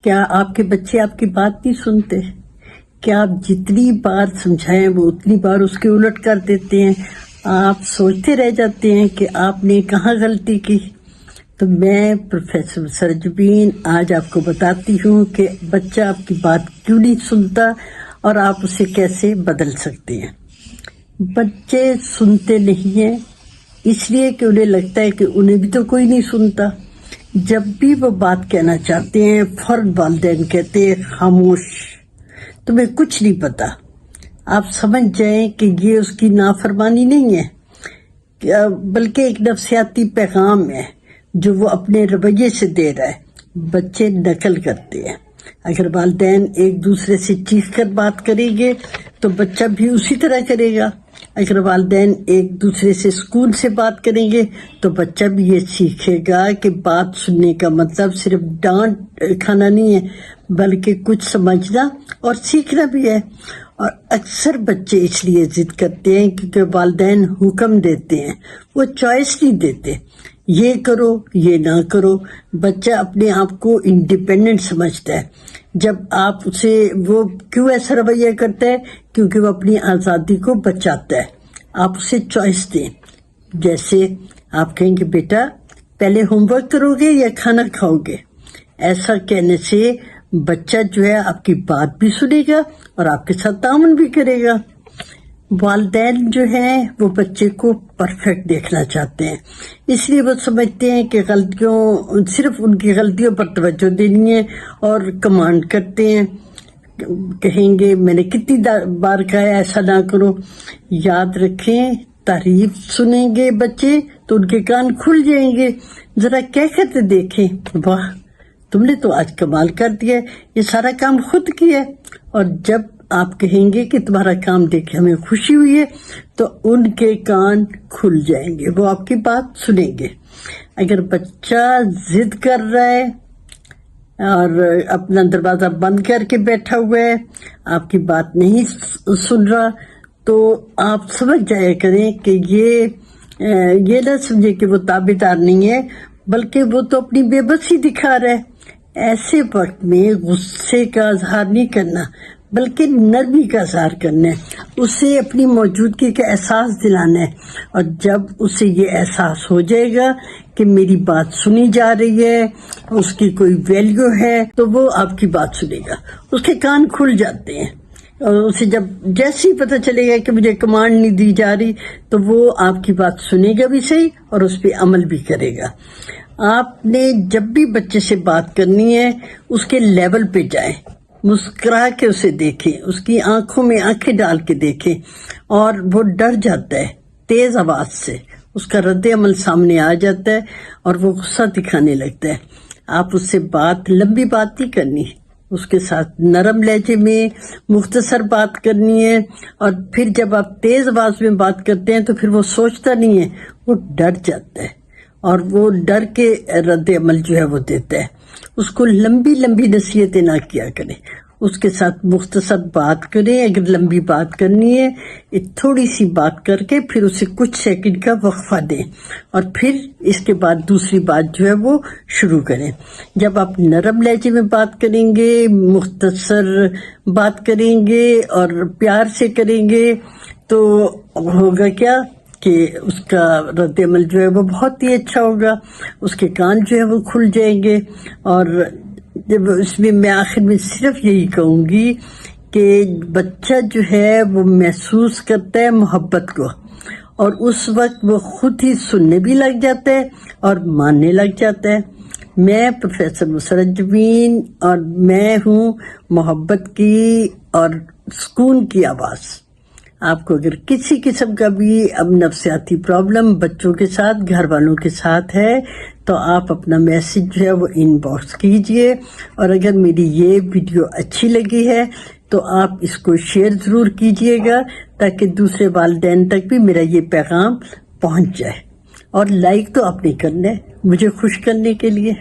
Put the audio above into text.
کیا آپ کے بچے آپ کی بات نہیں سنتے؟ کیا آپ جتنی بار سمجھائیں وہ اتنی بار اس کے الٹ کر دیتے ہیں؟ آپ سوچتے رہ جاتے ہیں کہ آپ نے کہاں غلطی کی؟ تو میں پروفیسر سرجبین آج آپ کو بتاتی ہوں کہ بچہ آپ کی بات کیوں نہیں سنتا اور آپ اسے کیسے بدل سکتے ہیں۔ بچے سنتے نہیں ہیں اس لیے کہ انہیں لگتا ہے کہ انہیں بھی تو کوئی نہیں سنتا۔ جب بھی وہ بات کہنا چاہتے ہیں فوراً والدین کہتے ہیں خاموش، تمہیں کچھ نہیں پتا۔ آپ سمجھ جائیں کہ یہ اس کی نافرمانی نہیں ہے بلکہ ایک نفسیاتی پیغام ہے جو وہ اپنے رویے سے دے رہا ہے۔ بچے نقل کرتے ہیں۔ اگر والدین ایک دوسرے سے چیخ کر بات کریں گے تو بچہ بھی اسی طرح کرے گا۔ اگر والدین ایک دوسرے سے سکون سے بات کریں گے تو بچہ بھی یہ سیکھے گا کہ بات سننے کا مطلب صرف ڈانٹ کھانا نہیں ہے بلکہ کچھ سمجھنا اور سیکھنا بھی ہے۔ اور اکثر بچے اس لیے ضد کرتے ہیں کیونکہ والدین حکم دیتے ہیں، وہ چوائس نہیں دیتے، یہ کرو یہ نہ کرو۔ بچہ اپنے آپ کو انڈیپینڈنٹ سمجھتا ہے۔ جب آپ اسے وہ کیوں ایسا رویہ کرتا ہے؟ کیونکہ وہ اپنی آزادی کو بچاتا ہے۔ آپ اسے چوائس دیں، جیسے آپ کہیں گے بیٹا پہلے ہوم ورک کرو گے یا کھانا کھاؤ گے؟ ایسا کہنے سے بچہ جو ہے آپ کی بات بھی سنے گا اور آپ کے ساتھ تعاون بھی کرے گا۔ والدین جو ہیں وہ بچے کو پرفیکٹ دیکھنا چاہتے ہیں، اس لیے وہ سمجھتے ہیں کہ صرف ان کی غلطیوں پر توجہ دینی ہے اور کمانڈ کرتے ہیں۔ کہیں گے میں نے کتنی بار کہا ہے ایسا نہ کرو۔ یاد رکھیں تعریف سنیں گے بچے تو ان کے کان کھل جائیں گے۔ ذرا کہہ کر دیکھیں، واہ تم نے تو آج کمال کر دیا، یہ سارا کام خود کیا۔ اور جب آپ کہیں گے کہ تمہارا کام دیکھ ہمیں خوشی ہوئی ہے تو ان کے کان کھل جائیں گے، وہ آپ کی بات سنیں گے۔ اگر بچہ ضد کر رہا ہے اور اپنا دروازہ بند کر کے بیٹھا ہوا ہے، آپ کی بات نہیں سن رہا، تو آپ سمجھ جایا کریں کہ یہ نہ سمجھے کہ وہ تابعدار نہیں ہے بلکہ وہ تو اپنی بے بسی دکھا رہا ہے۔ ایسے وقت میں غصے کا اظہار نہیں کرنا بلکہ نرمی کا اظہار کرنا ہے، اسے اپنی موجودگی کا احساس دلانا ہے۔ اور جب اسے یہ احساس ہو جائے گا کہ میری بات سنی جا رہی ہے، اس کی کوئی ویلیو ہے، تو وہ آپ کی بات سنے گا، اس کے کان کھل جاتے ہیں۔ اور اسے جیسے ہی پتہ چلے گا کہ مجھے کمانڈ نہیں دی جا رہی تو وہ آپ کی بات سنے گا بھی صحیح اور اس پہ عمل بھی کرے گا۔ آپ نے جب بھی بچے سے بات کرنی ہے اس کے لیول پہ جائیں، مسکرا کے اسے دیکھیں، اس کی آنکھوں میں آنکھیں ڈال کے دیکھیں، اور وہ ڈر جاتا ہے تیز آواز سے، اس کا رد عمل سامنے آ جاتا ہے اور وہ غصہ دکھانے لگتا ہے۔ آپ اس سے لمبی بات نہیں کرنی، اس کے ساتھ نرم لہجے میں مختصر بات کرنی ہے۔ اور پھر جب آپ تیز آواز میں بات کرتے ہیں تو پھر وہ سوچتا نہیں ہے، وہ ڈر جاتا ہے اور وہ ڈر کے رد عمل جو ہے وہ دیتا ہے۔ اس کو لمبی لمبی نصیحتیں نہ کیا کریں، اس کے ساتھ مختصر بات کریں۔ اگر لمبی بات کرنی ہے تھوڑی سی بات کر کے پھر اسے کچھ سیکنڈ کا وقفہ دیں اور پھر اس کے بعد دوسری بات جو ہے وہ شروع کریں۔ جب آپ نرم لہجے میں بات کریں گے، مختصر بات کریں گے اور پیار سے کریں گے تو ہوگا کیا کہ اس کا رد عمل جو ہے وہ بہت ہی اچھا ہوگا، اس کے کان جو ہے وہ کھل جائیں گے۔ اور جب اس میں آخر میں صرف یہی کہوں گی کہ بچہ جو ہے وہ محسوس کرتا ہے محبت کو، اور اس وقت وہ خود ہی سننے بھی لگ جاتا ہے اور ماننے لگ جاتا ہے۔ میں پروفیسر سرجبین اور میں ہوں محبت کی اور سکون کی آواز۔ آپ کو اگر کسی قسم کا بھی اب نفسیاتی پرابلم بچوں کے ساتھ، گھر والوں کے ساتھ ہے تو آپ اپنا میسج جو ہے وہ ان باکس کیجئے، اور اگر میری یہ ویڈیو اچھی لگی ہے تو آپ اس کو شیئر ضرور کیجئے گا تاکہ دوسرے والدین تک بھی میرا یہ پیغام پہنچ جائے، اور لائک تو آپ نے کرنا ہے مجھے خوش کرنے کے لیے۔